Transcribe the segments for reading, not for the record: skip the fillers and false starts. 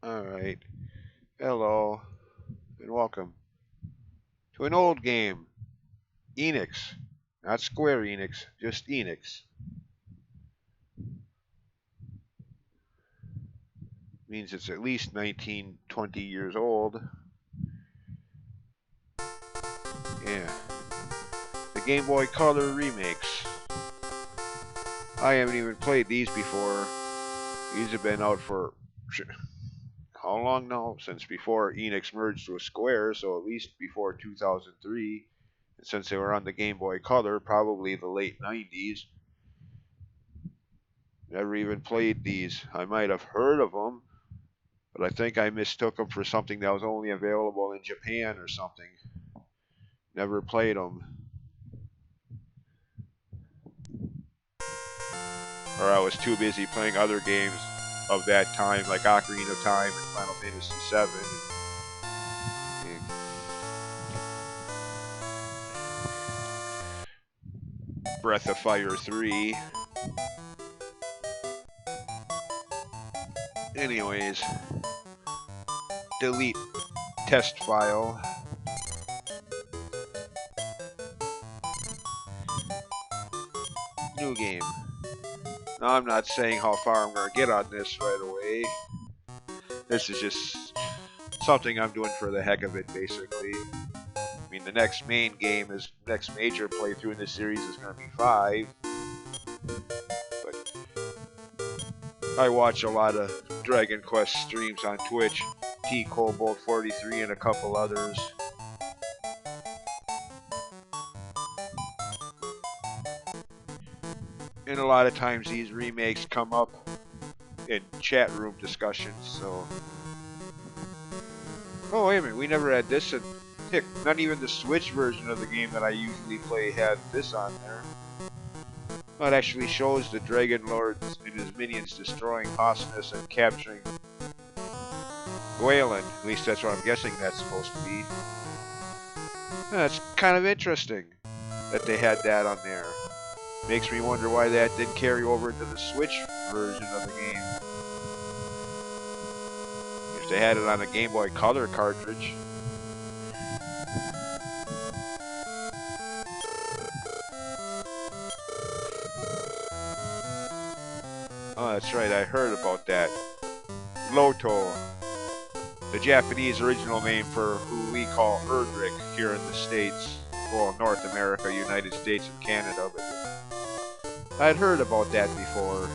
Alright. Hello, and welcome to an old game. Enix. Not Square Enix, just Enix. Means it's at least 19, 20 years old. Yeah. The Game Boy Color remakes. I haven't even played these before. These have been out for how long now? Since before Enix merged with Square, so at least before 2003. And since they were on the Game Boy Color, probably the late 90s. Never even played these. I might have heard of them, but I think I mistook them for something that was only available in Japan or something. Never played them. Or I was too busy playing other games of that time, like Ocarina of Time and Final Fantasy VII. And Breath of Fire 3. Anyways, delete test file. New game. Now, I'm not saying how far I'm going to get on this right away. This is just something I'm doing for the heck of it, basically. I mean, the next main game is next major playthrough in this series is going to be 5. But I watch a lot of Dragon Quest streams on Twitch. T Cobalt 43 and a couple others. And a lot of times these remakes come up in chat room discussions, so... Oh, wait a minute, we never had this in... Heck, not even the Switch version of the game that I usually play had this on there. Well, it actually shows the Dragon Lord and his minions destroying Hosness and capturing Gwaelin. At least that's what I'm guessing that's supposed to be. That's kind of interesting that they had that on there. Makes me wonder why that didn't carry over into the Switch version of the game. If they had it on a Game Boy Color cartridge. Oh, that's right, I heard about that. Loto. The Japanese original name for who we call Erdrick here in the States. Well, North America, United States, and Canada, but I'd heard about that before.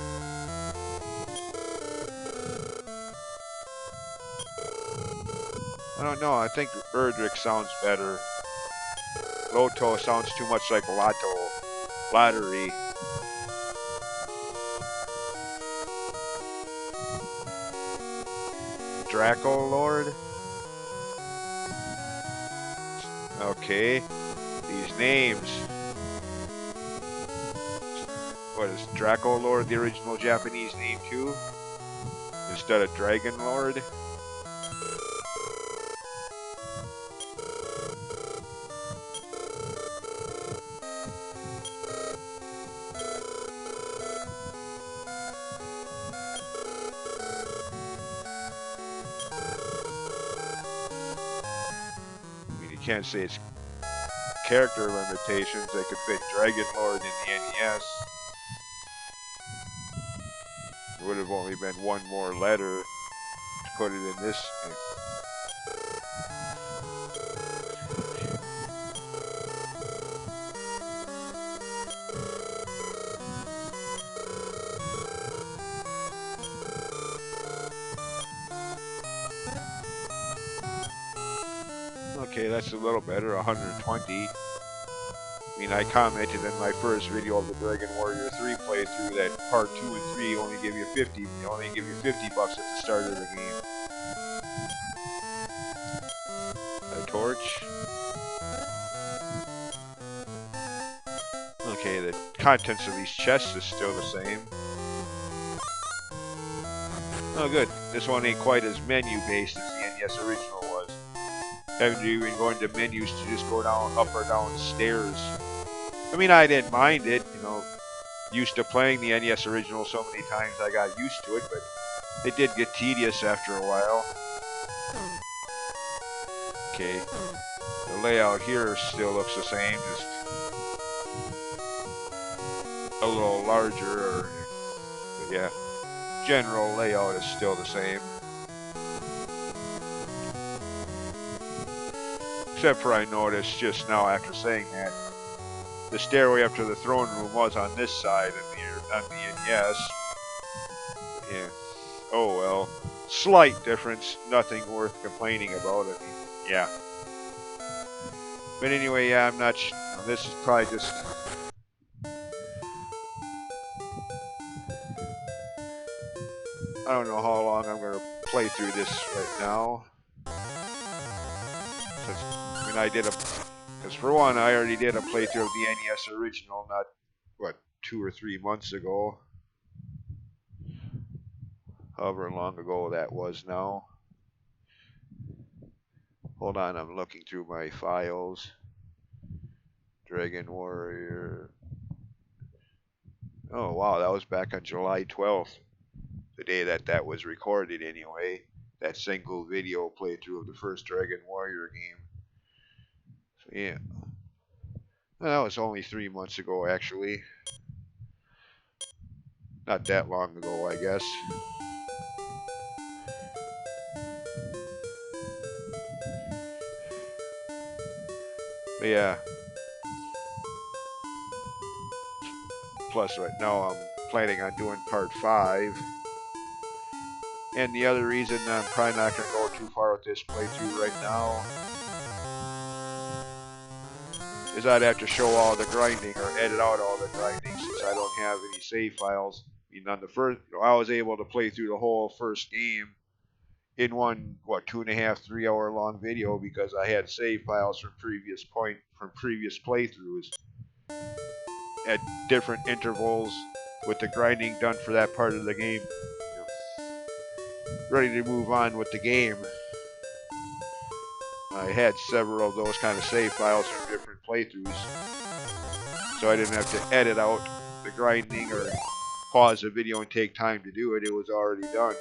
I don't know, I think Erdrick sounds better. Loto sounds too much like lotto. Lottery. Draco Lord? Okay. These names. What is Draco Lord the original Japanese name too? Instead of Dragon Lord? I mean, you can't say it's character limitations. They could fit Dragon Lord in the NES. It would have only been one more letter to put it in this. Okay, that's a little better, 120. I mean, I commented in my first video of the Dragon Warrior 3 playthrough that part 2 and 3 only give you 50. They only give you 50 bucks at the start of the game. A torch. Okay, the contents of these chests is still the same. Oh, good. This one ain't quite as menu-based as the NES original was. Having to even go into menus to just go down, up or down stairs. I mean, I didn't mind it, you know. Used to playing the NES original so many times I got used to it, but They did get tedious after a while. Okay. The layout here still looks the same, just a little larger, but yeah. General layout is still the same. Except for I noticed just now after saying that, the stairway up to the throne room was on this side on the NES. Yeah. Oh well. Slight difference, nothing worth complaining about. I mean, yeah. But anyway, yeah, I'm not. This is probably just. I don't know how long I'm gonna play through this right now. Since, I mean, I did a. Because for one, I already did a playthrough of the NES original, not what 2 or 3 months ago. However long ago that was now. Hold on, I'm looking through my files. Dragon Warrior. Oh wow, that was back on July 12th. The day that was recorded anyway. That single video playthrough of the first Dragon Warrior game. So yeah. Well, that was only 3 months ago actually. Not that long ago, I guess. But yeah. Plus right now I'm planning on doing part 5. And the other reason I'm probably not going to go too far with this playthrough right now is I'd have to show all the grinding or edit out all the grinding since I don't have any save files. I mean, on the first, I was able to play through the whole first game in one, 2.5, 3 hour long video because I had save files from previous playthroughs at different intervals with the grinding done for that part of the game. Ready to move on with the game. I had several of those kind of save files from different playthroughs, so I didn't have to edit out the grinding or pause the video and take time to do it. It was already done.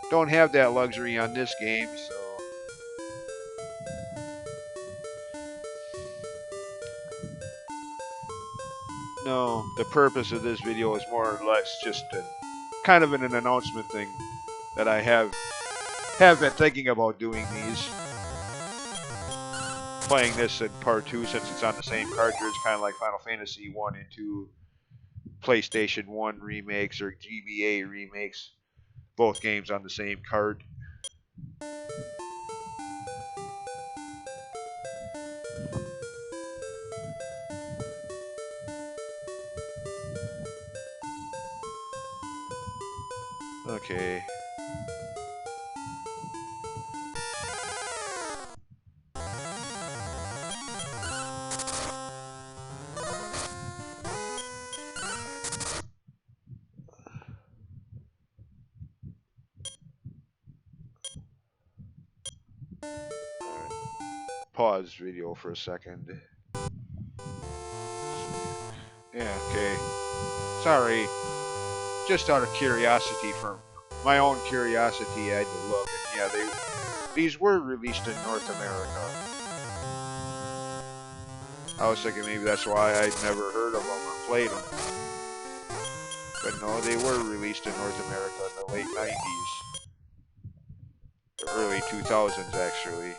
Don't have that luxury on this game, so no, the purpose of this video is more or less just kind of an announcement thing that I have been thinking about doing these. Playing this in part 2 since it's on the same cartridge, kind of like Final Fantasy 1 and 2 PlayStation 1 remakes or GBA remakes. Both games on the same card. Okay. Pause video for a second. Yeah, okay. Sorry. Just out of curiosity, for my own curiosity, I had to look. And yeah, these were released in North America. I was thinking maybe that's why I'd never heard of them or played them. But no, they were released in North America in the late 90s. Or early 2000s, actually.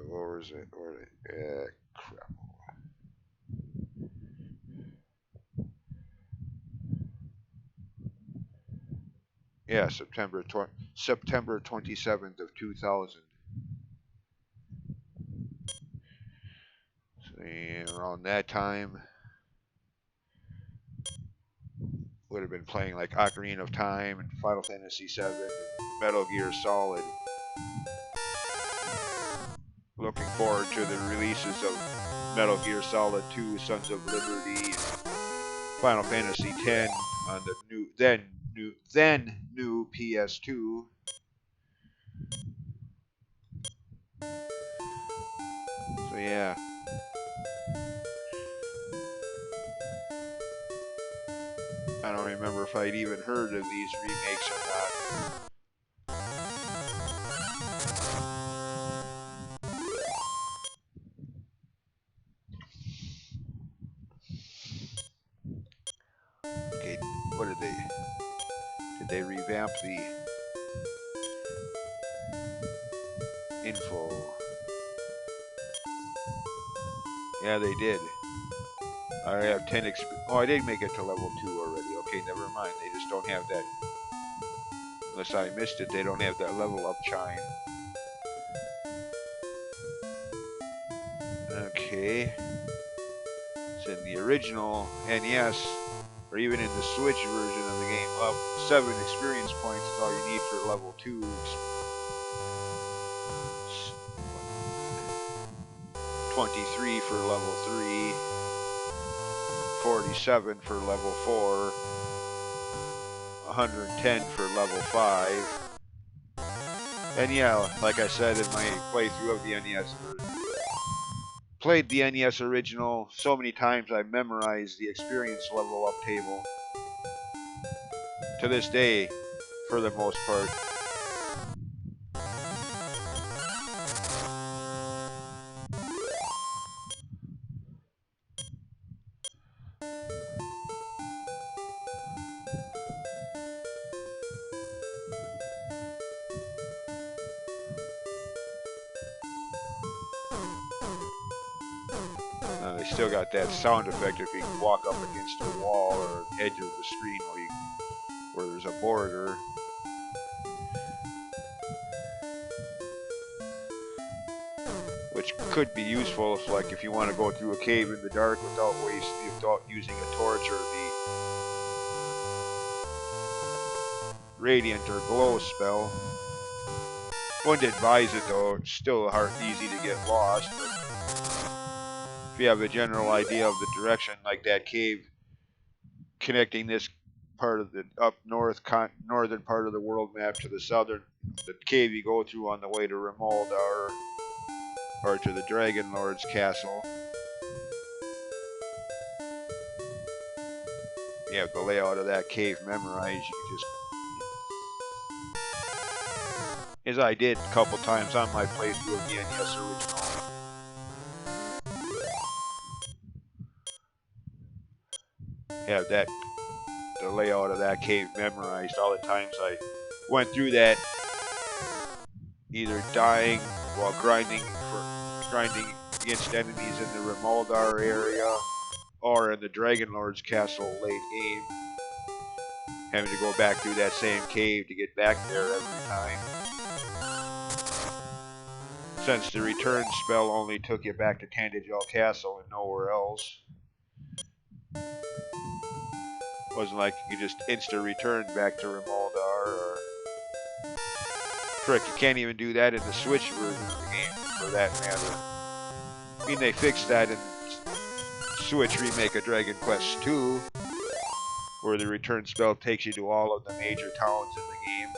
Where was it? Crap. Yeah, September 27th of 2000. So, around that time, would have been playing like Ocarina of Time and Final Fantasy VII and Metal Gear Solid. Looking forward to the releases of Metal Gear Solid 2, Sons of Liberty, and Final Fantasy X on the new PS2. So yeah. I don't remember if I'd even heard of these remakes or not. Okay, what did they... Did they revamp the info? Yeah, they did. I have 10 Oh, I did make it to level 2 already. Okay, never mind. They just don't have that. Unless I missed it, they don't have that level up chime. Okay. It's in the original NES, or even in the Switch version of the game. 7 experience points is all you need for level 2. 23 for level 3. 47 for level 4. 110 for level 5. And yeah, like I said in my playthrough of the NES version, played the NES original so many times I memorized the experience level up table. To this day, for the most part. They still got that sound effect if you walk up against a wall or edge of the screen where there's a border. Which could be useful if you want to go through a cave in the dark without using a torch or the radiant or glow spell. Wouldn't advise it though, it's still easy to get lost. But if you have a general idea of the direction, like that cave connecting this part of the northern part of the world map to the cave you go through on the way to Remoldar or to the Dragon Lord's castle. You have the layout of that cave memorized. You can just, as I did a couple times on my playthrough of the NES original. Have the layout of that cave memorized. All the times I went through that, either dying while grinding against enemies in the Remoldar area, or in the Dragon Lord's castle late game, having to go back through that same cave to get back there every time. Since the return spell only took you back to Tandagel Castle and nowhere else. Wasn't like you could just insta-return back to Remoldar or... Frick, you can't even do that in the Switch version of the game, for that matter. I mean, they fixed that in Switch Remake of Dragon Quest II, where the return spell takes you to all of the major towns in the game.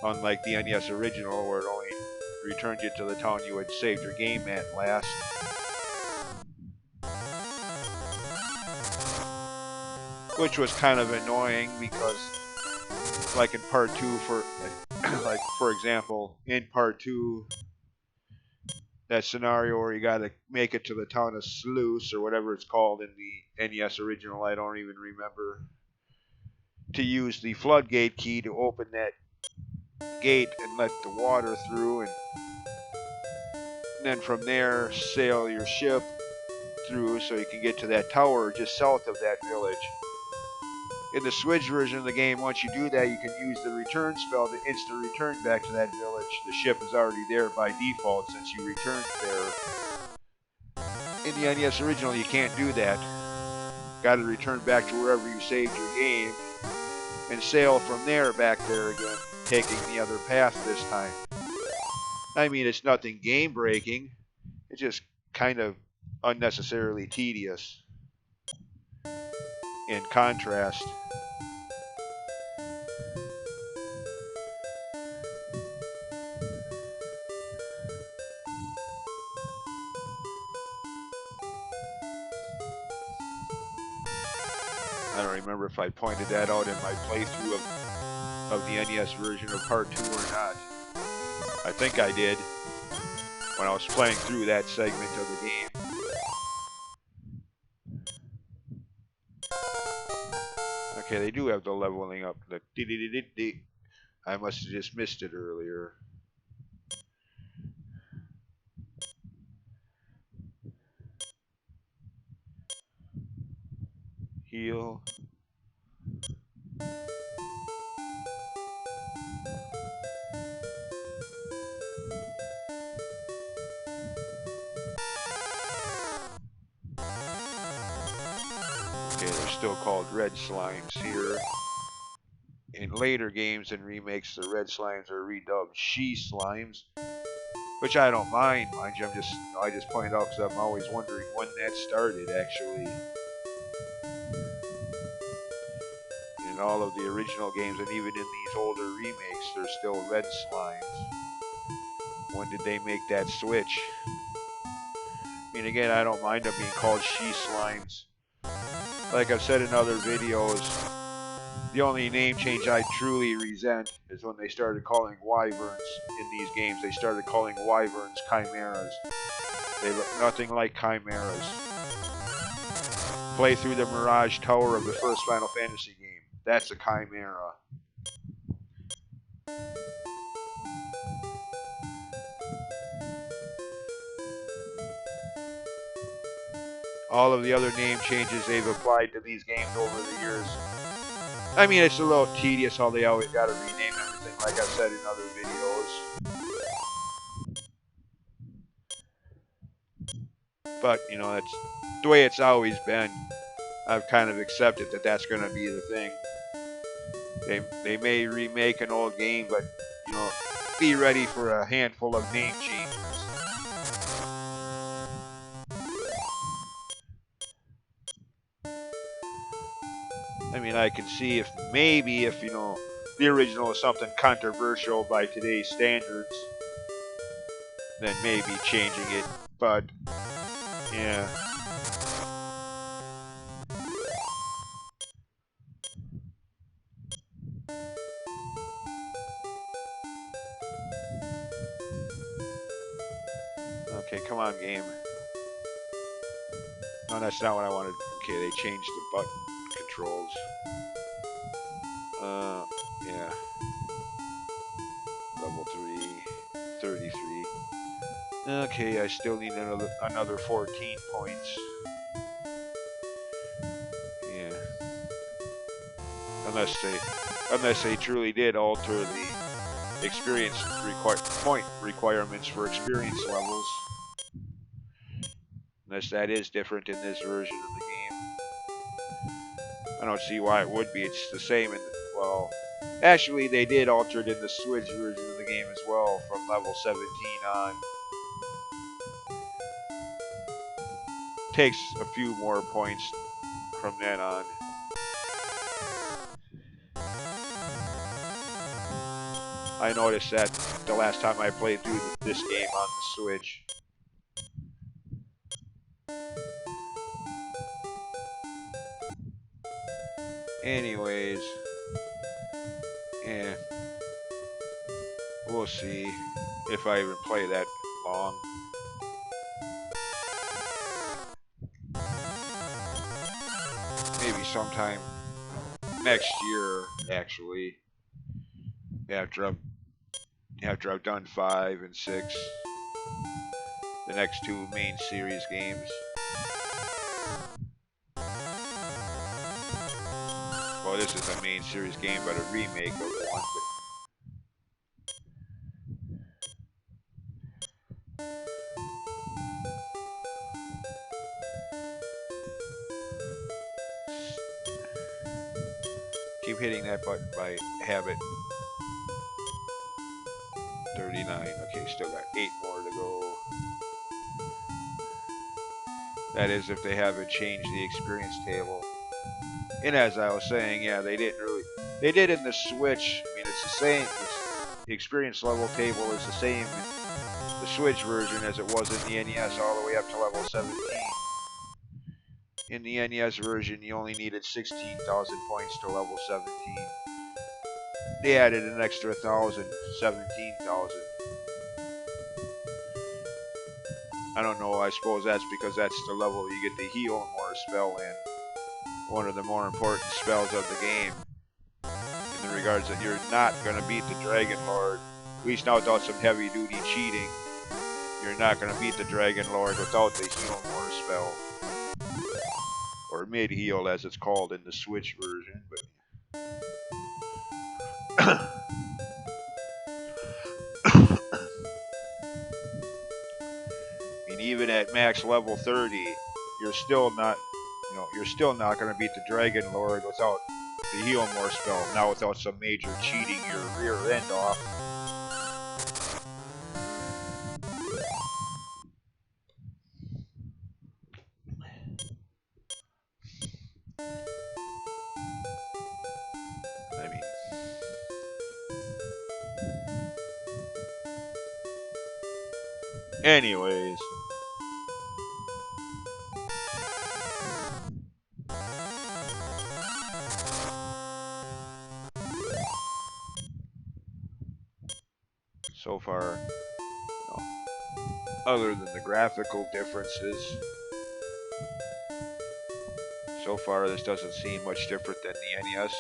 Unlike the NES original, where it only returned you to the town you had saved your game at last. Which was kind of annoying because, like in part 2, for example, in part 2, that scenario where you gotta make it to the town of Sluice, or whatever it's called in the NES original, I don't even remember, to use the floodgate key to open that gate and let the water through, and then from there sail your ship through so you can get to that tower just south of that village. In the Switch version of the game, once you do that, you can use the return spell to insta-return back to that village. The ship is already there by default since you returned there. In the NES original, you can't do that. Got to return back to wherever you saved your game and sail from there back there again, taking the other path this time. I mean, it's nothing game-breaking. It's just kind of unnecessarily tedious. In contrast, I don't remember if I pointed that out in my playthrough of the NES version of Part 2 or not. I think I did when I was playing through that segment of the game. Okay, they do have the leveling up. The I must have just missed it earlier. Heal. Okay, they're still called red slimes here. In later games and remakes, the red slimes are redubbed she slimes, which I don't mind you. I just point out because I'm always wondering when that started. Actually, in all of the original games and even in these older remakes, they're still red slimes. When did they make that switch? I mean, again, I don't mind them being called she slimes. Like I've said in other videos, the only name change I truly resent is when they started calling wyverns in these games. They started calling wyverns chimeras. They look nothing like chimeras. Play through the Mirage Tower of the first Final Fantasy game. That's a chimera. All of the other name changes they've applied to these games over the years. I mean, it's a little tedious how they always got to rename everything, like I've said in other videos. But, you know, that's the way it's always been. I've kind of accepted that that's going to be the thing. They may remake an old game, but, you know, be ready for a handful of name changes. I mean, I can see if maybe if, you know, the original is something controversial by today's standards, then maybe changing it. But, yeah. Okay, come on, game. No, that's not what I wanted. Okay, they changed the button controls. Yeah. Level 3, 33. Okay, I still need another 14 points. Yeah. Unless they truly did alter the experience point requirements for experience levels. Unless that is different in this version of the game. I don't see why it would be. It's the same in well, actually they did alter it in the Switch version of the game as well from level 17 on. Takes a few more points from then on. I noticed that the last time I played through this game on the Switch. Anyways, yeah, we'll see if I even play that long. Maybe sometime next year, actually, after I've done 5 and 6, the next 2 main series games. Well, this is a main series game, but a remake of one. Keep hitting that button by habit. 39. Okay, still got 8 more to go. That is if they haven't changed the experience table. And as I was saying, yeah, they didn't really. They did in the Switch. I mean, it's the same. The experience level table is the same in the Switch version as it was in the NES, all the way up to level 17. In the NES version, you only needed 16,000 points to level 17. They added an extra 1,000, 17,000. I don't know, I suppose that's because that's the level you get the heal more spell in. One of the more important spells of the game. In the regards that you're not going to beat the Dragon Lord, at least not without some heavy duty cheating. You're not going to beat the Dragon Lord without the heal more spell. Or mid heal as it's called in the Switch version. But I mean, even at max level 30, you're still not, you're still not going to beat the Dragon Lord without the heal more spell. Now without some major cheating your rear end off. I mean, anyways. So far, other than the graphical differences, so far this doesn't seem much different than the NES.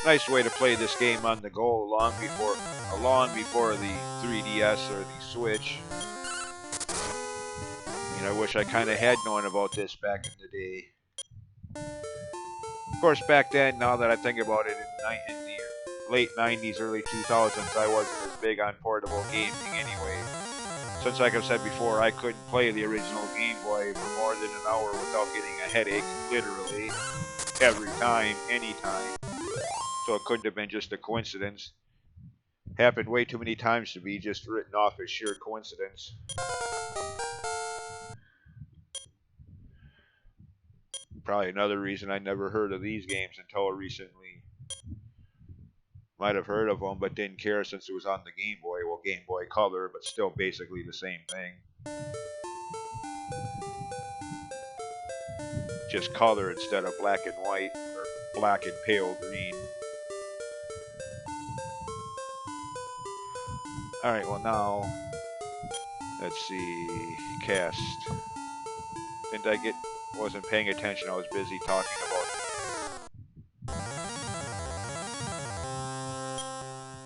Nice way to play this game on the go long before the 3DS or the Switch. I mean, I wish I kind of had known about this back in the day. Of course, back then, now that I think about it, in the late 90s, early 2000s, I wasn't as big on portable gaming anyway. Since, like I've said before, I couldn't play the original Game Boy for more than an hour without getting a headache, literally, every time, anytime. So it couldn't have been just a coincidence. Happened way too many times to be just written off as sheer coincidence. Probably another reason I never heard of these games until recently. Might have heard of them, but didn't care since it was on the Game Boy. Well, Game Boy Color, but still basically the same thing. Just color instead of black and white, or black and pale green. Alright, well now, let's see, cast. Wasn't paying attention, I was busy talking about.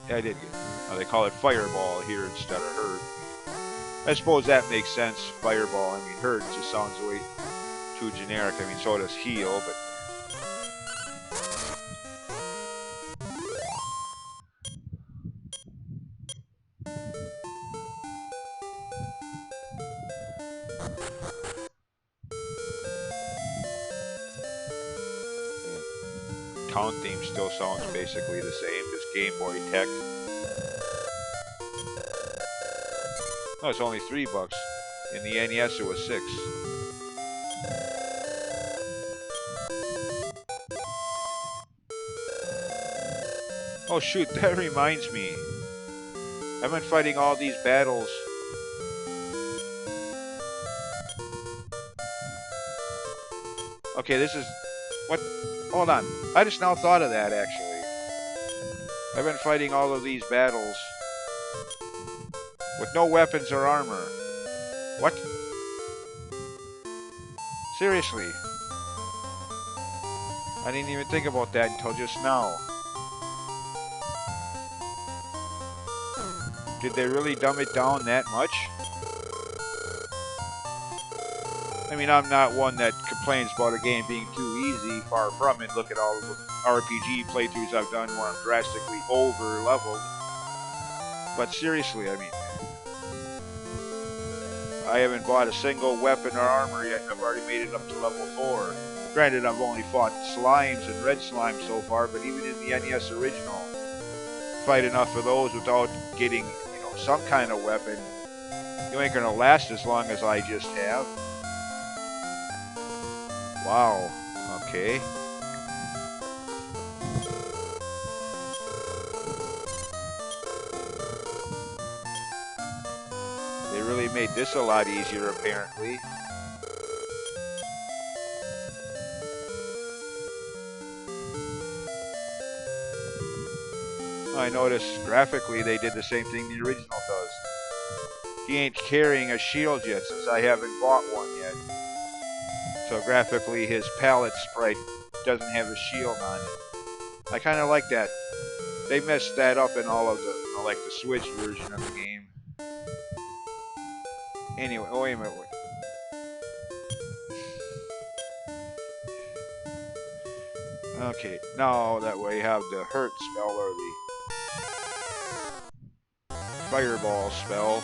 Yeah, I did get, they call it Fireball here instead of Herd. I suppose that makes sense, Fireball. I mean, Herd just sounds way too generic. I mean, so does Heal, but... Town theme still sounds basically the same, just Game Boy tech. Oh, it's only $3. In the NES it was $6. Oh shoot, that reminds me. I've been fighting all these battles. Okay, this is... What? Hold on. I just now thought of that, actually. I've been fighting all of these battles with no weapons or armor. What? Seriously. I didn't even think about that until just now. Did they really dumb it down that much? I mean, I'm not one that complains about a game being too easy, far from it. Look at all the RPG playthroughs I've done where I'm drastically over-leveled. But seriously, I mean, I haven't bought a single weapon or armor yet, and I've already made it up to level 4. Granted, I've only fought slimes and red slime so far, but even in the NES original, fight enough of those without getting, some kind of weapon. You ain't gonna last as long as I just have. Wow. Okay. They really made this a lot easier, apparently. I noticed graphically they did the same thing the original does. He ain't carrying a shield yet since I haven't bought one yet. So graphically his palette sprite doesn't have a shield on it. I kind of like that. They messed that up in all of the, like the Switch version of the game. Anyway, oh, wait a minute. Okay, now that way you have the hurt spell or the fireball spell.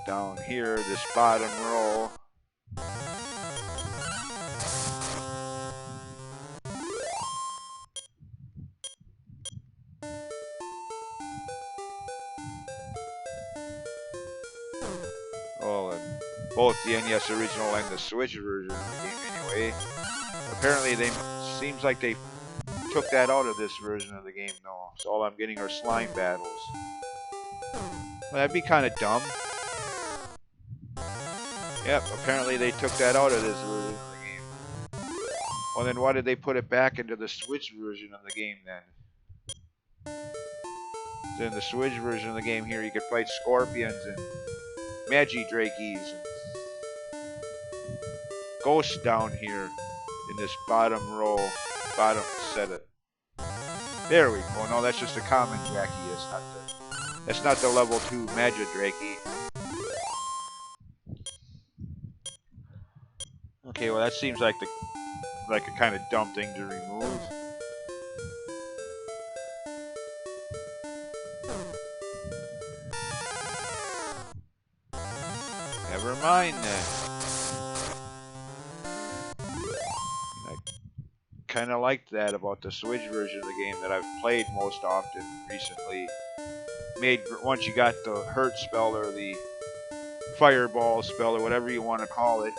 Down here, this bottom row. Oh, and both the NES original and the Switch version of the game anyway. Apparently they seems like they took that out of this version of the game though. So all I'm getting are slime battles. Well, that'd be kind of dumb. Yep, apparently they took that out of this version of the game. Well then why did they put it back into the Switch version of the game then? So in the Switch version of the game here you could fight scorpions and Magidrakies and ghosts down here in this bottom row, bottom set it. There we go. No, that's just a common Jackie. That's not the level 2 Magidraki. Okay, well that seems like a kind of dumb thing to remove. Never mind then. I kind of liked that about the Switch version of the game that I've played most often recently. Once you got the hurt spell or the fireball spell or whatever you want to call it,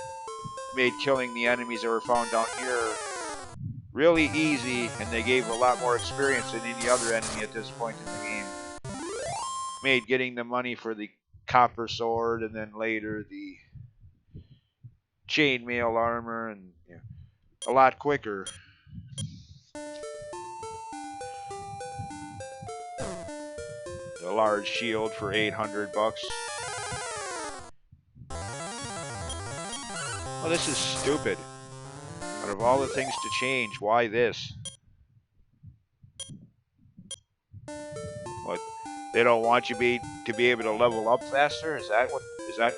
made killing the enemies that were found down here really easy, and they gave a lot more experience than any other enemy at this point in the game. Made getting the money for the copper sword and then later the chainmail armor and a lot quicker. The large shield for $800. Oh, this is stupid. Out of all the things to change, why this? What? They don't want you to be able to level up faster? Is that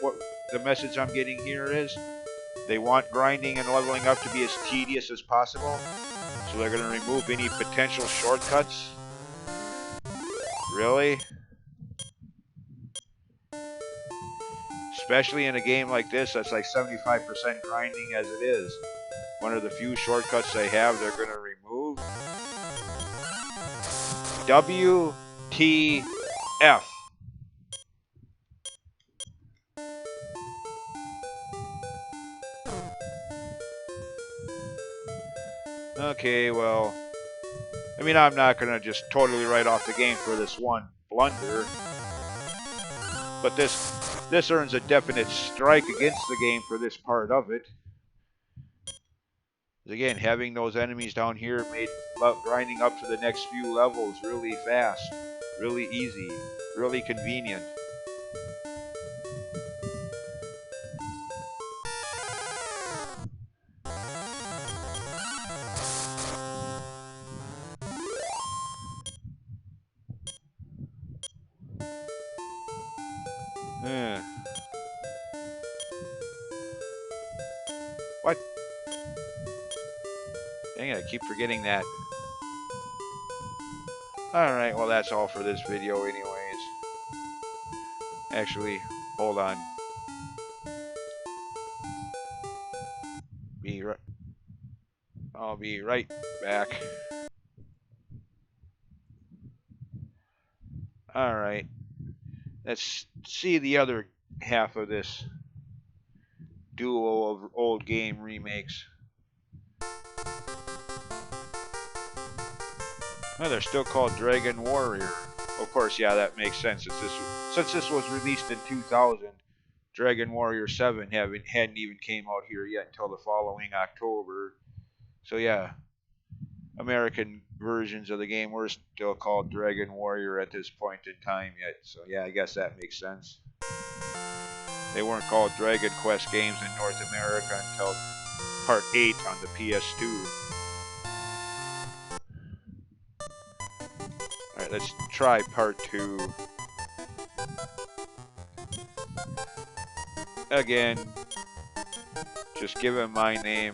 what the message I'm getting here is? They want grinding and leveling up to be as tedious as possible, so they're going to remove any potential shortcuts? Really? Especially in a game like this that's like 75% grinding as it is. One of the few shortcuts they have, they're going to remove. WTF. Okay, well, I mean, I'm not going to just totally write off the game for this one blunder, but this earns a definite strike against the game for this part of it. Again, having those enemies down here made grinding up to the next few levels really fast, really easy, really convenient. What? Dang it, I keep forgetting that. Alright, well that's all for this video anyways. Actually, hold on. I'll be right back. Alright. Let's see the other half of this duo of old game remakes. Oh, they're still called Dragon Warrior. Of course, yeah, that makes sense. Since this was released in 2000, Dragon Warrior 7 hadn't even came out here yet until the following October. So yeah, American versions of the game were still called Dragon Warrior at this point in time yet. So yeah, I guess that makes sense. They weren't called Dragon Quest games in North America until Part 8 on the PS2. Alright, let's try Part 2. Again, just give him my name.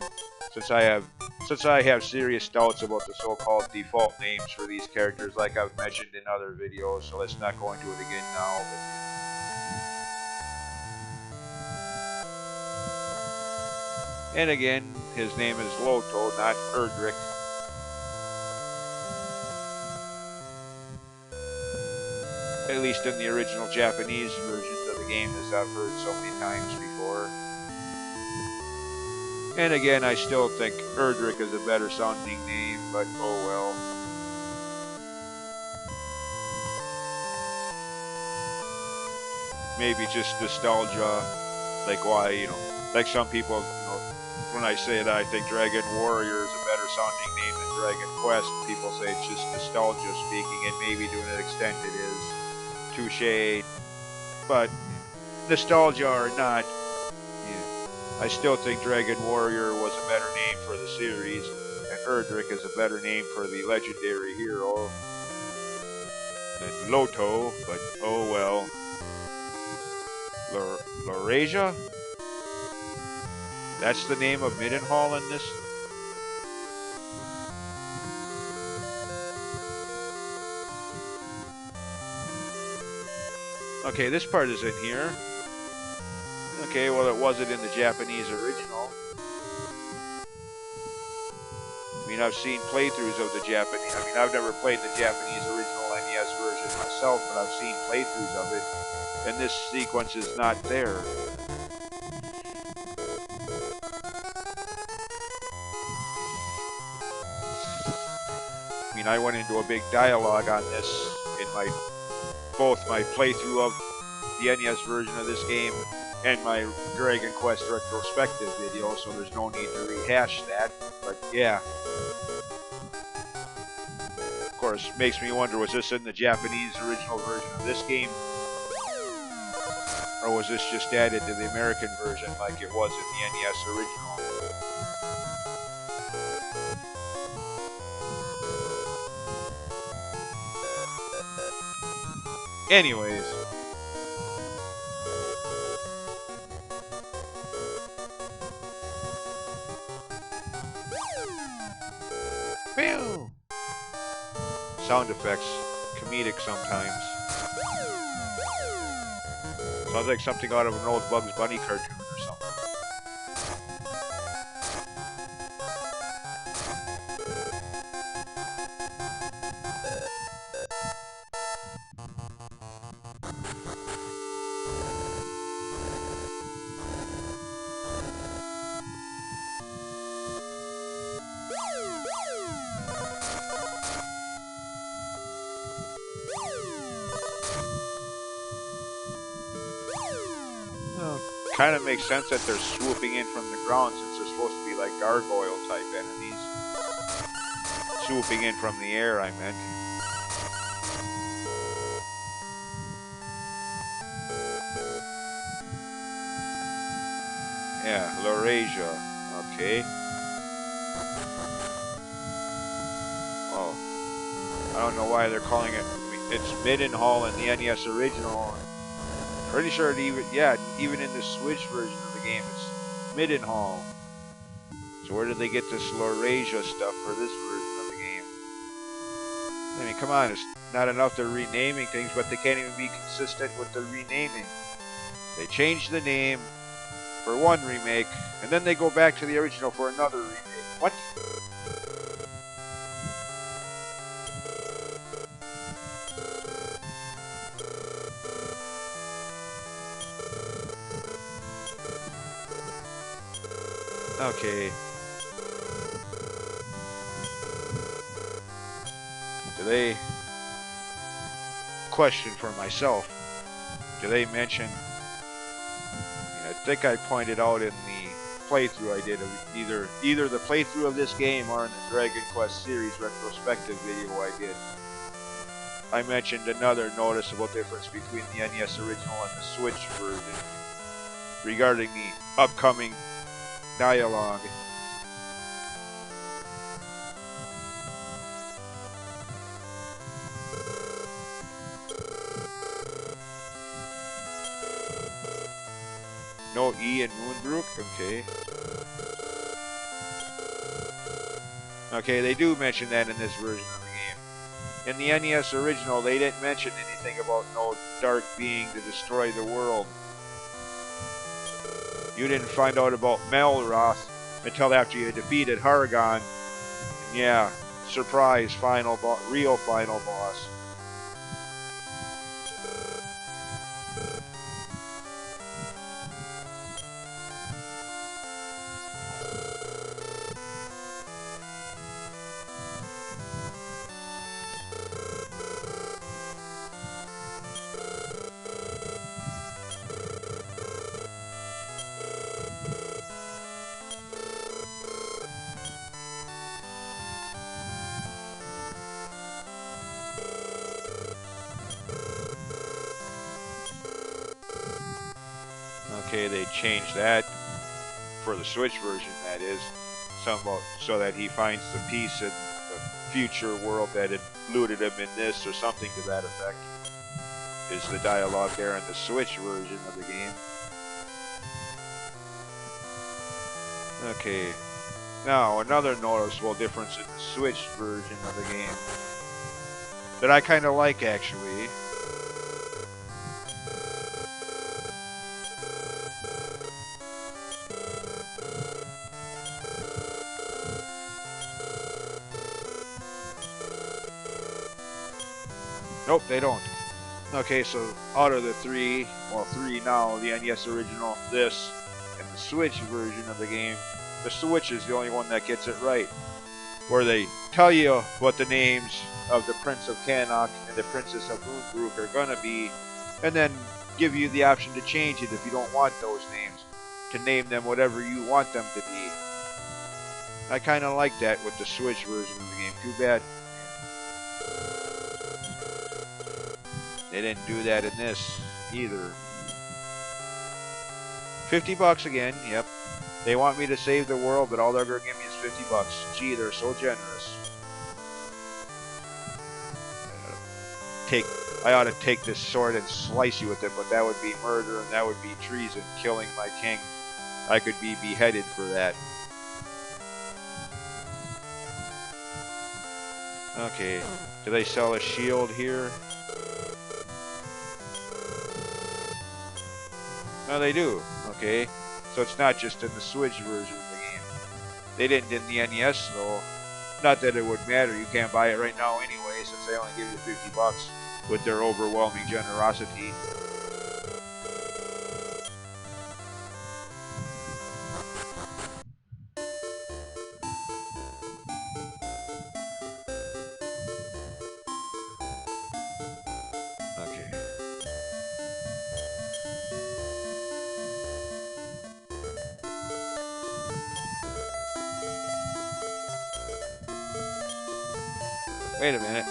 Since I have serious doubts about the so-called default names for these characters, like I've mentioned in other videos, so let's not go into it again now. And again, his name is Loto, not Erdrick. At least in the original Japanese versions of the game, as I've heard so many times before. And again, I still think Erdrick is a better sounding name, but oh well. Maybe just nostalgia, like why, like some people, when I say that I think Dragon Warrior is a better sounding name than Dragon Quest, people say it's just nostalgia speaking, and maybe to an extent it is. Touche. But nostalgia or not, I still think Dragon Warrior was a better name for the series, and Erdrick is a better name for the legendary hero than Loto, but oh well. Laurasia? That's the name of Middenhall in this? Okay, this part is in here. Okay, well it wasn't in the Japanese original. I mean, I've seen playthroughs of the Japanese. I mean, I've never played the Japanese original NES version myself, but I've seen playthroughs of it, and this sequence is not there. I mean, I went into a big dialogue on this in both my playthrough of the NES version of this game and my Dragon Quest retrospective video, so there's no need to rehash that. But yeah. Of course, makes me wonder, was this in the Japanese original version of this game? Or was this just added to the American version like it was in the NES original? Anyways. Pew! Sound effects, comedic sometimes. Sounds like something out of an old Bugs Bunny cartoon or something. Kind of makes sense that they're swooping in from the ground since they're supposed to be like gargoyle type enemies. Swooping in from the air, I meant. Yeah, Laurasia. Okay. Oh. I don't know why they're calling it. It's Middenhall in the NES original. Pretty sure it even in the Switch version of the game, it's Middenhall. So where did they get this Laurasia stuff for this version of the game? I mean, come on, it's not enough they're renaming things, but they can't even be consistent with the renaming. They change the name for one remake, and then they go back to the original for another remake. What? Okay. Do they... Question for myself. Do they mention I think I pointed out in the playthrough I did of either the playthrough of this game or in the Dragon Quest series retrospective video I did. I mentioned another noticeable difference between the NES original and the Switch version regarding the upcoming dialogue. No E in Moonbrook? Okay. Okay, they do mention that in this version of the game. In the NES original, they didn't mention anything about no dark being to destroy the world. You didn't find out about Melroth until after you defeated Hargon. Yeah, surprise final boss, real final boss. Okay, they changed that for the Switch version, that is, so that he finds the piece in the future world that had looted him in this, or something to that effect, is the dialogue there in the Switch version of the game. Okay, now another noticeable difference in the Switch version of the game that I kind of like, actually. Nope, they don't. Okay, so out of the three now, the NES original, this, and the Switch version of the game, the Switch is the only one that gets it right, where they tell you what the names of the Prince of Cannock and the Princess of Moonbrook are gonna be, and then give you the option to change it if you don't want those names, to name them whatever you want them to be. I kind of like that with the Switch version of the game. Too bad they didn't do that in this either. $50 again, yep. They want me to save the world, but all they're gonna give me is $50. Gee, they're so generous. I ought to take this sword and slice you with it, but that would be murder and that would be treason, killing my king. I could be beheaded for that. Okay, do they sell a shield here? No, they do. Okay, so it's not just in the Switch version of the game. They didn't in the NES though. Not that it would matter. You can't buy it right now anyway, since they only give you $50 with their overwhelming generosity. Okay. Wait a minute.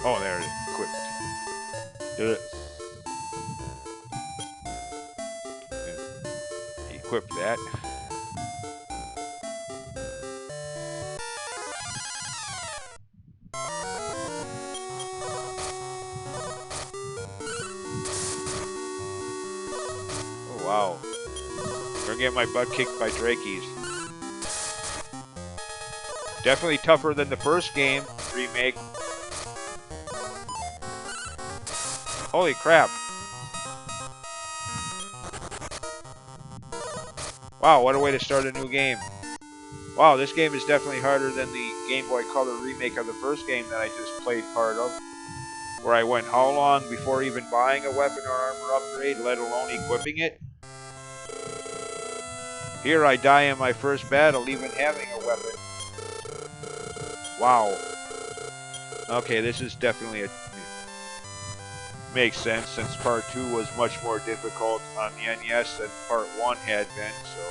Oh, there it is. Equipped. Did it? Equip that. Oh, wow. Gonna get my butt kicked by Drakeys. Definitely tougher than the first game remake. Holy crap. Wow, what a way to start a new game. Wow, this game is definitely harder than the Game Boy Color remake of the first game that I just played part of. Where I went how long before even buying a weapon or armor upgrade, let alone equipping it? Here I die in my first battle even having a weapon. Wow. Okay, this is definitely a... Makes sense since part 2 was much more difficult on the NES than part 1 had been, so...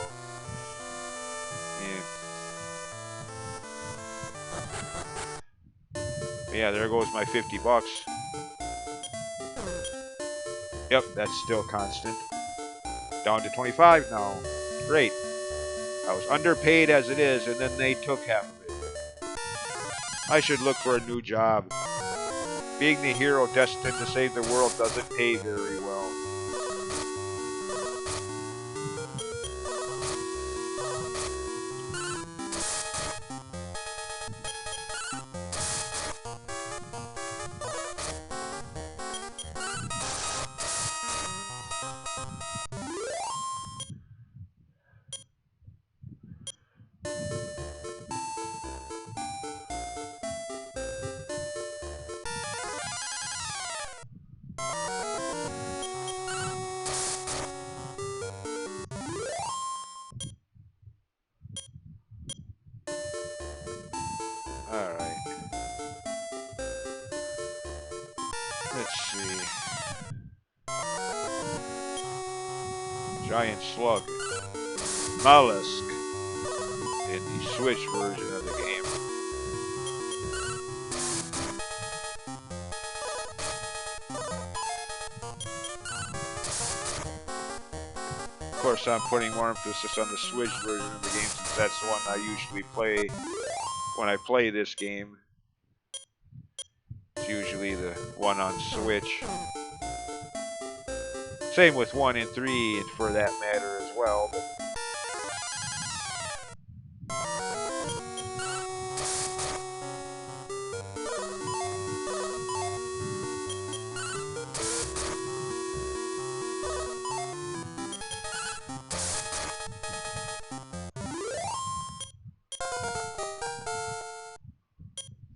Yeah, there goes my 50 bucks. Yep, that's still constant. Down to 25 now. Great. I was underpaid as it is, and then they took half of it. I should look for a new job. Being the hero destined to save the world doesn't pay very well. Alright. Let's see. Giant slug. Mollusk. In the Switch version of the game. Of course, I'm putting more emphasis on the Switch version of the game since that's the one I usually play when I play this game. It's usually the one on Switch. Same with 1 and 3, and for that matter as well.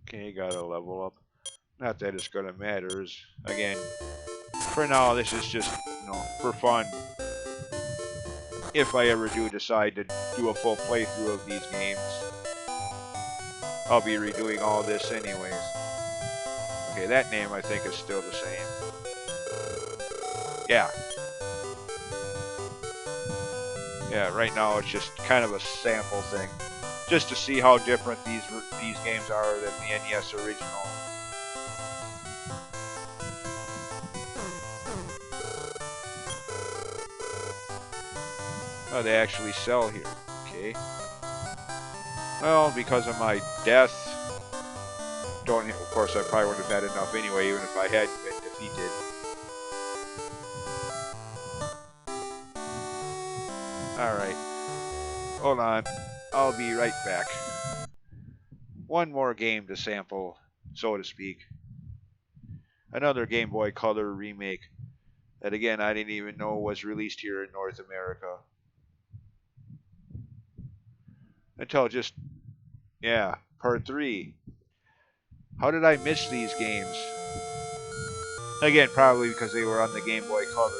Okay, gotta level up. Not that it's gonna matter. Again, for now, this is just, for fun. If I ever do decide to do a full playthrough of these games, I'll be redoing all this anyways. Okay, that name I think is still the same. Yeah. Yeah, right now it's just kind of a sample thing. Just to see how different these games are than the NES original. Oh, they actually sell here. Okay. Well, because of my death, of course, I probably wouldn't have had enough anyway, even if I hadn't been defeated. Alright. Hold on. I'll be right back. One more game to sample, so to speak. Another Game Boy Color remake that, again, I didn't even know was released here in North America. Until just, yeah, part 3. How did I miss these games? Again, probably because they were on the Game Boy Color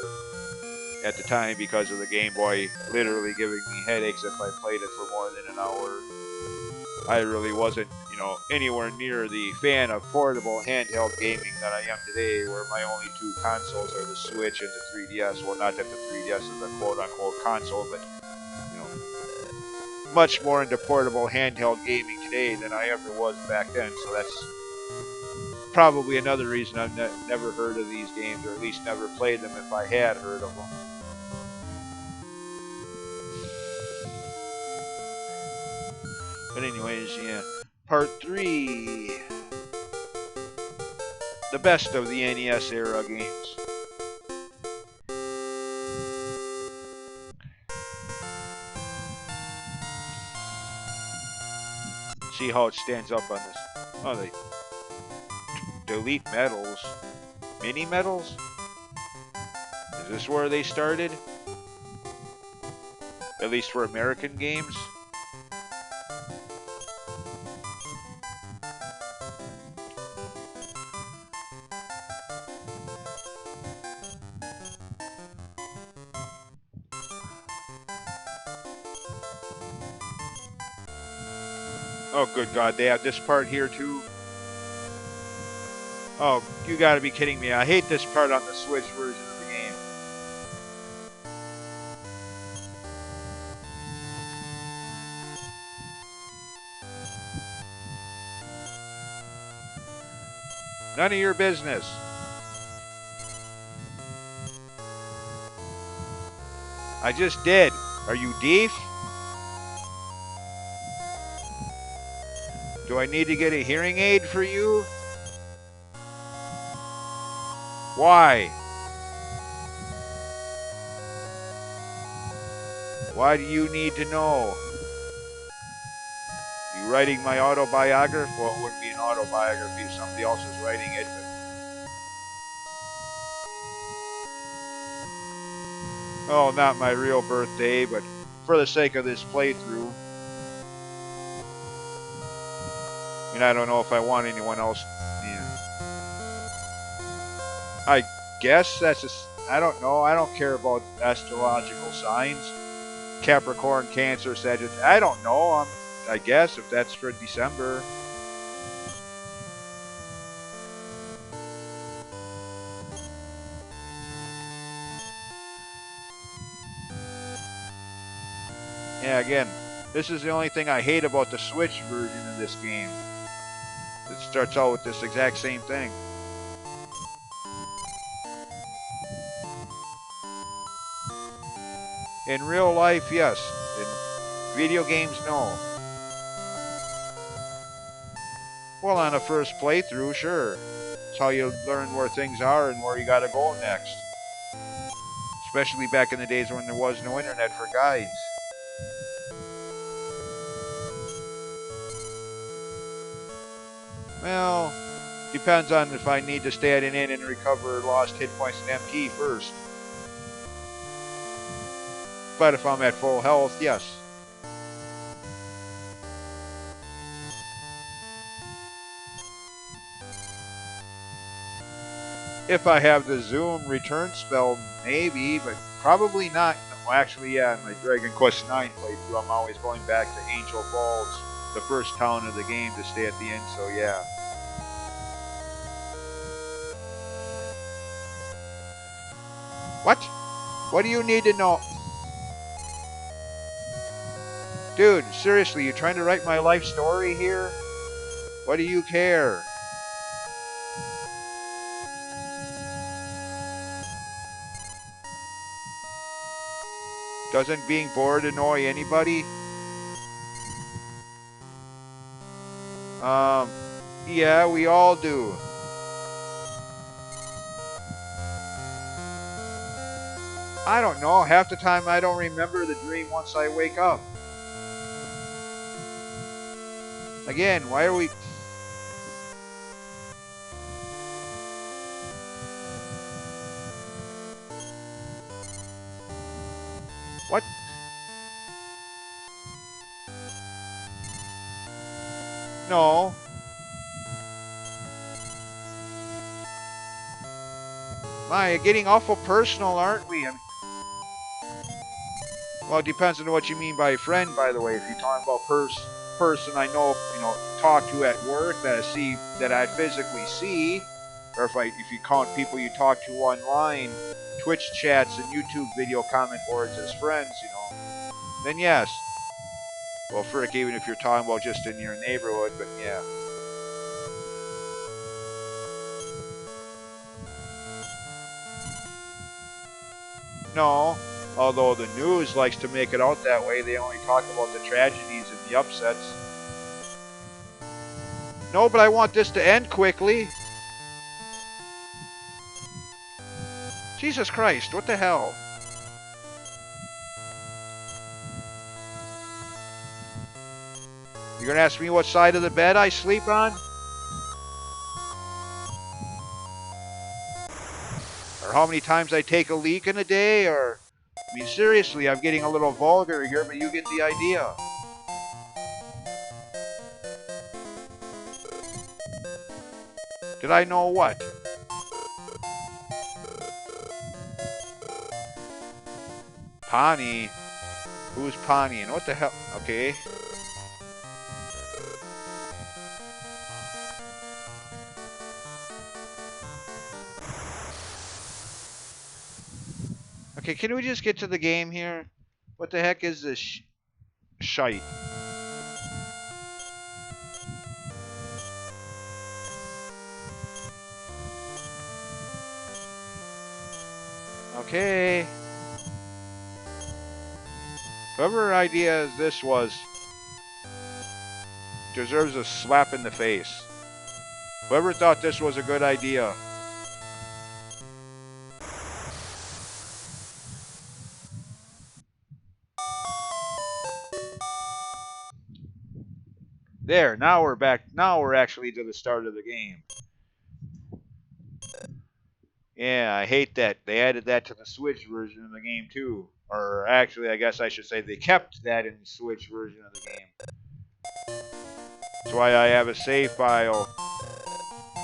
at the time, because of the Game Boy literally giving me headaches if I played it for more than an hour. I really wasn't, anywhere near the fan of portable handheld gaming that I am today, where my only 2 consoles are the Switch and the 3DS. Well, not that the 3DS is a quote-unquote console, but, much more into portable handheld gaming today than I ever was back then, so that's probably another reason I've never heard of these games, or at least never played them if I had heard of them. But anyways, yeah. Part 3. The best of the NES era games. See how it stands up on this. Oh, they delete medals. Mini medals? Is this where they started? At least for American games? Oh, good God, they have this part here too? Oh, you gotta be kidding me. I hate this part on the Switch version of the game. None of your business. I just did. Are you deaf? Do I need to get a hearing aid for you? Why? Why do you need to know? You writing my autobiography? Well, it wouldn't be an autobiography if somebody else is writing it, but... Oh, not my real birthday, but for the sake of this playthrough. And I don't know if I want anyone else. Yeah. I guess that's just... I don't know. I don't care about astrological signs. Capricorn, Cancer, Sagittarius. I don't know. I guess if that's for December. Yeah, again, this is the only thing I hate about the Switch version of this game. It starts out with this exact same thing. In real life, yes. In video games, no. Well, on a first playthrough, sure. It's how you learn where things are and where you gotta go next. Especially back in the days when there was no internet for guides. Well, depends on if I need to stay at an inn and recover lost hit points and MP first. But if I'm at full health, yes. If I have the Zoom return spell, maybe, but probably not. Well, actually, yeah, in my Dragon Quest IX playthrough, I'm always going back to Angel Falls, the first town of the game, to stay at the inn, so yeah. What? What do you need to know? Dude, seriously, you trying to write my life story here? What do you care? Doesn't being bored annoy anybody? Yeah, we all do. I don't know. Half the time I don't remember the dream once I wake up. Again, why are we... What? No. My, getting awful personal, aren't we? Well, it depends on what you mean by friend, by the way. If you're talking about person I know, talk to at work that I physically see, or if you count people you talk to online, Twitch chats and YouTube video comment boards as friends, then yes. Well, frick, even if you're talking about just in your neighborhood, but yeah. No, although the news likes to make it out that way, they only talk about the tragedies and the upsets. No, but I want this to end quickly. Jesus Christ, what the hell? You're gonna ask me what side of the bed I sleep on? Or how many times I take a leak in a day? Or, I mean, seriously, I'm getting a little vulgar here, but you get the idea. Did I know what? Pawnee? Who's Pawnee? And what the hell? Okay. Okay, can we just get to the game here? What the heck is this shite? Okay. Whoever idea this was deserves a slap in the face. Whoever thought this was a good idea. There, now we're back. Now we're actually to the start of the game. Yeah, I hate that. They added that to the Switch version of the game too. Or actually, I guess I should say they kept that in the Switch version of the game. That's why I have a save file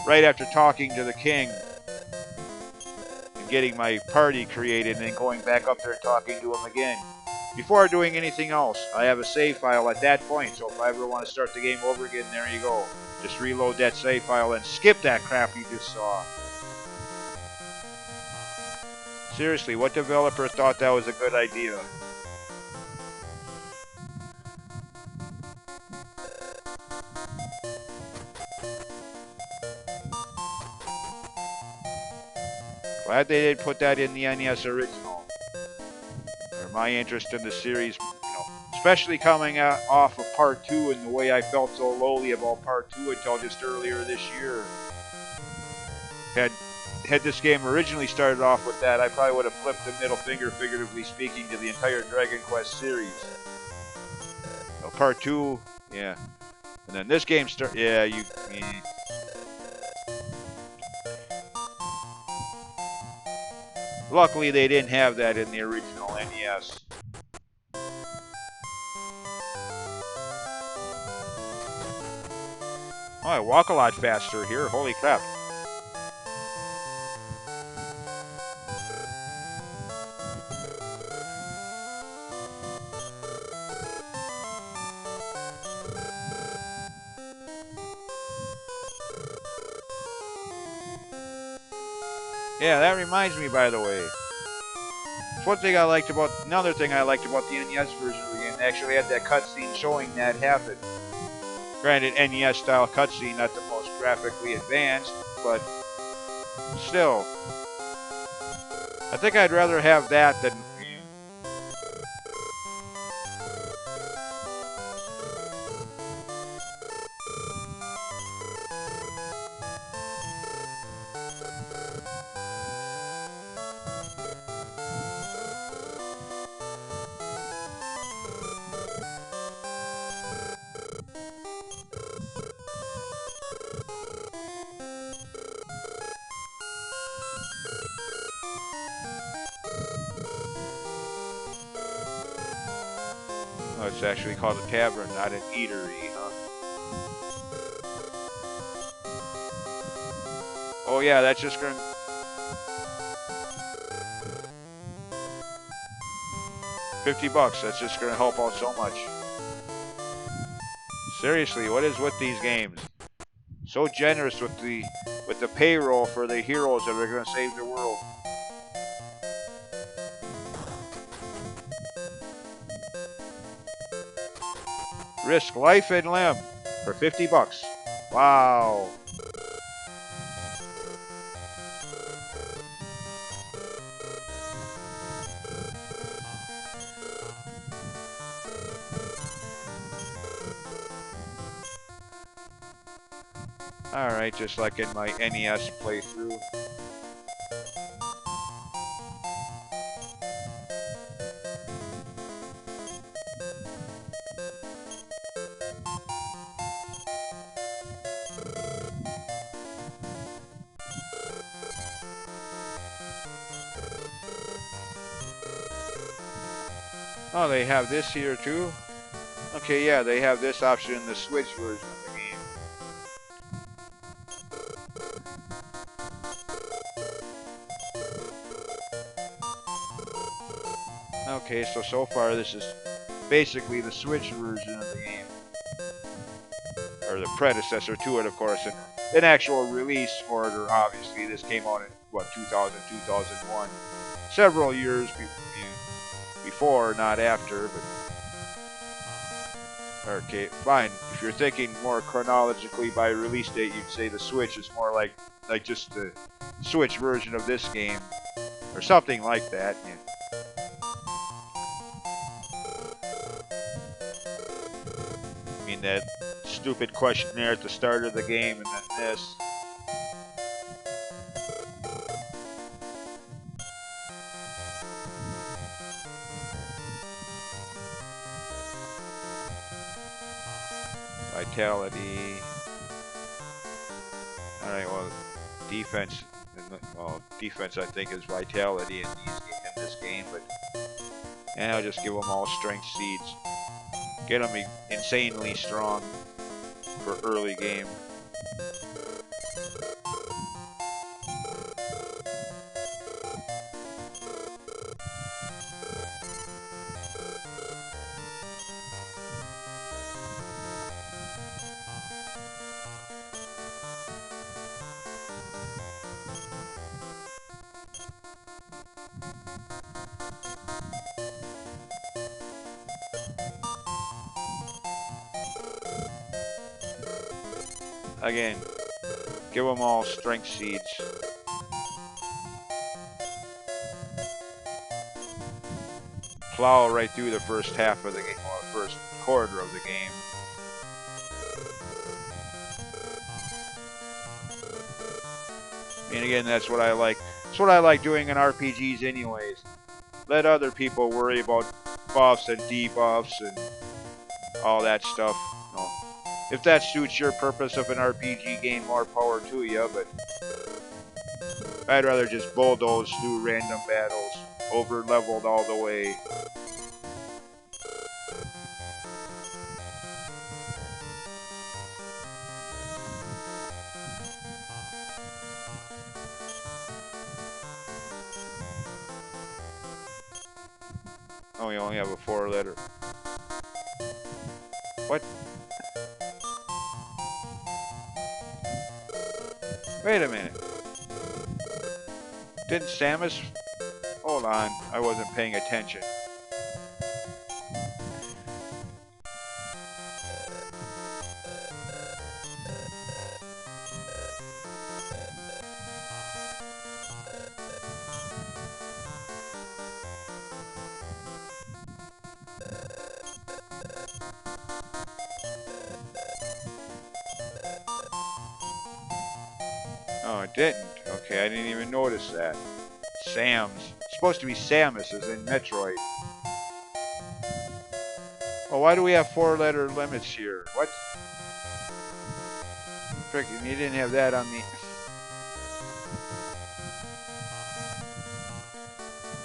right after talking to the king and getting my party created and then going back up there and talking to him again. Before doing anything else, I have a save file at that point, so if I ever want to start the game over again, there you go. Just reload that save file and skip that crap you just saw. Seriously, what developer thought that was a good idea? Glad they didn't put that in the NES original. Or my interest in the series, especially coming off of Part 2 and the way I felt so lowly about Part 2 until just earlier this year. Had this game originally started off with that, I probably would have flipped the middle finger, figuratively speaking, to the entire Dragon Quest series. Part 2, yeah. And then this game luckily they didn't have that in the original NES. Oh, I walk a lot faster here. Holy crap. Yeah, that reminds me, by the way. Another thing I liked about the NES version of the game, they actually had that cutscene showing that happen. Granted, NES style cutscene, not the most graphically advanced, but still. I think I'd rather have that than. Oh, it's actually called a tavern, not an eatery, huh? Oh yeah, that's just gonna. $50. That's just gonna help out so much. Seriously, what is with these games? So generous with the payroll for the heroes that are gonna save the world. Risk life and limb for $50. Wow. Alright, just like in my NES playthrough. Oh, they have this here too? Okay, yeah, they have this option in the Switch version of the game. Okay, so far this is basically the Switch version of the game. Or the predecessor to it, of course. In actual release order, obviously, this came out in, 2000, 2001. several years before, not after, but okay, fine. If you're thinking more chronologically by release date, you'd say the Switch is more like just the Switch version of this game, or something like that. Yeah. I mean, that stupid questionnaire at the start of the game, and then this. Vitality. Alright, well, defense. Well, defense I think is vitality in this game, but and I'll just give them all strength seeds. Get them insanely strong for early game. Again, give them all strength seeds. Plow right through the first half of the game, or first quarter of the game. I mean, again, that's what I like. That's what I like doing in RPGs anyways. Let other people worry about buffs and debuffs and all that stuff. You know, if that suits your purpose of an RPG game, more power to you, but I'd rather just bulldoze through random battles, over-leveled all the way. Oh, you only have a 4-letter. What? Wait a minute. Didn't Samus... Hold on, I wasn't paying attention. Oh, it didn't. Okay, I didn't even notice that. Sam's. It's supposed to be Samus, as in Metroid. Oh, why do we have 4-letter limits here? What? Frickin', you didn't have that on the...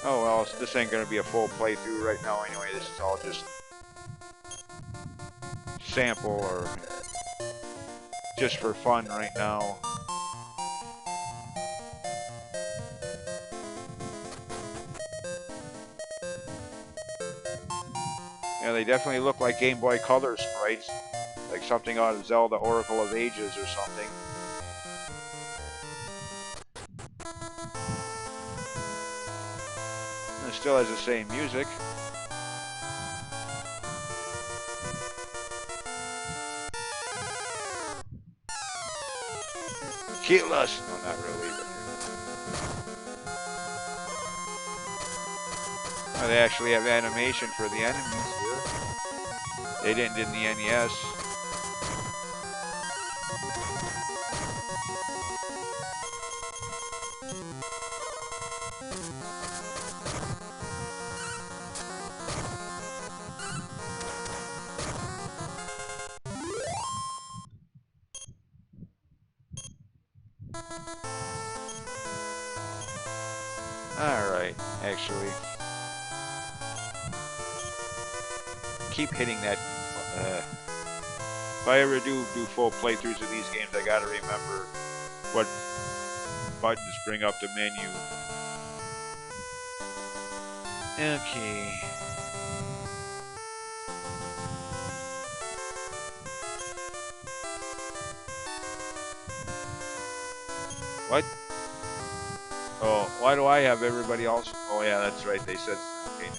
Oh, well, this ain't gonna be a full playthrough right now anyway. This is all just... sample, or... just for fun right now. Yeah, they definitely look like Game Boy Color sprites. Like something out of Zelda Oracle of Ages or something. And it still has the same music. Kill us! No, not really. Oh, they actually have animation for the enemies here. They didn't in the NES. Alright, actually. Keep hitting that. If I ever do full playthroughs of these games, I gotta remember what buttons bring up the menu. Okay. What? Oh, why do I have everybody else? Oh yeah, that's right. They said. Okay.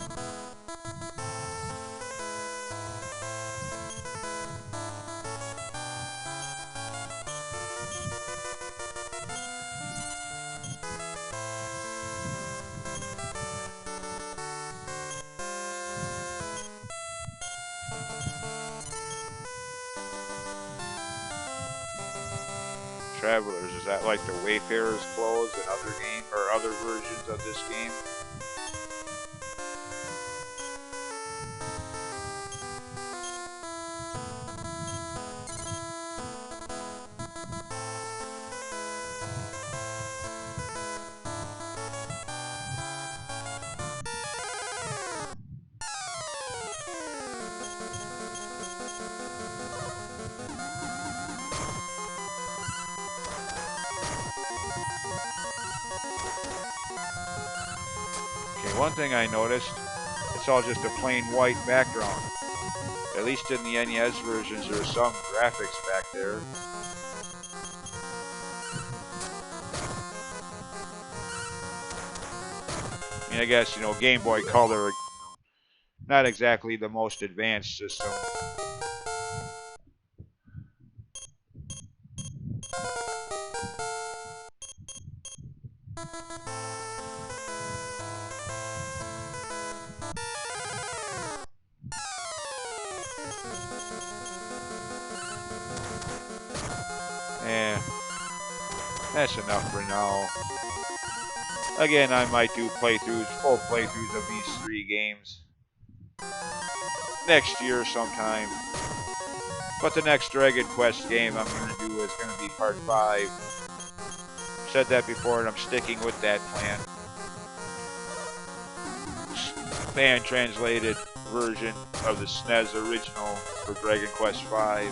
Travelers, is that like the Wayfarer's clothes in other game or other versions of this game? Okay, one thing I noticed, it's all just a plain white background. At least in the NES versions, there's some graphics back there. I mean, I guess, Game Boy Color, not exactly the most advanced system. Eh, that's enough for now. Again, I might do playthroughs, full playthroughs of these 3 games next year sometime. But the next Dragon Quest game I'm going to do is going to be part 5. Said that before and I'm sticking with that plan. Fan translated version of the SNES original for Dragon Quest V.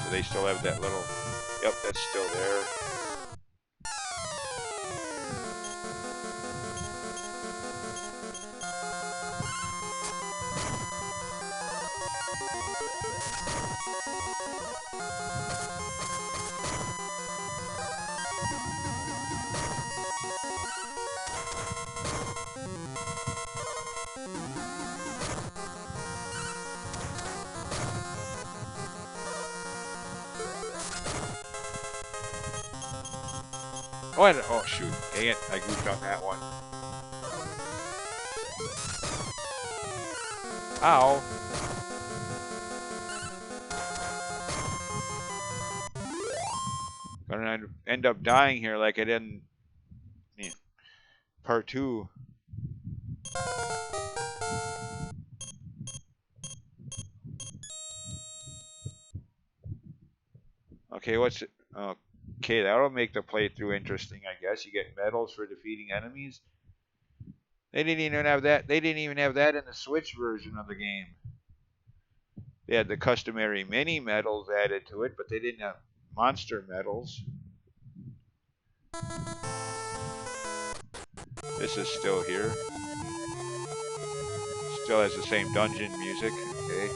So they still have that little, yep, that's still there. Oh shoot, dang it, I goofed on that one. Ow. Gonna end up dying here like I did in part 2. Okay, what's it? Okay, that'll make the playthrough interesting, I guess. You get medals for defeating enemies. They didn't even have that. They didn't even have that in the Switch version of the game. They had the customary mini medals added to it, but they didn't have monster medals. This is still here. Still has the same dungeon music. Okay.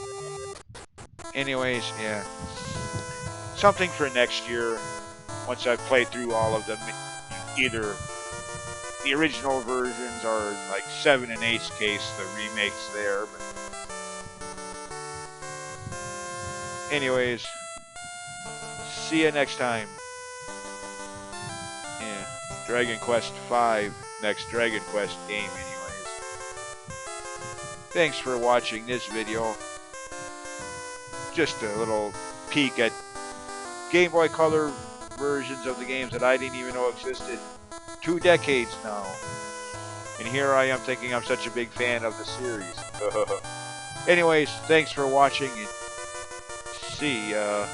Anyways, yeah. Something for next year. Once I've played through all of them, either the original versions or like 7 and 8's case, the remakes there. But anyways, see you next time. Yeah, Dragon Quest V, next Dragon Quest game anyways. Thanks for watching this video. Just a little peek at Game Boy Color versions of the games that I didn't even know existed. 2 decades now. And here I am thinking I'm such a big fan of the series. Anyways, thanks for watching and see ya.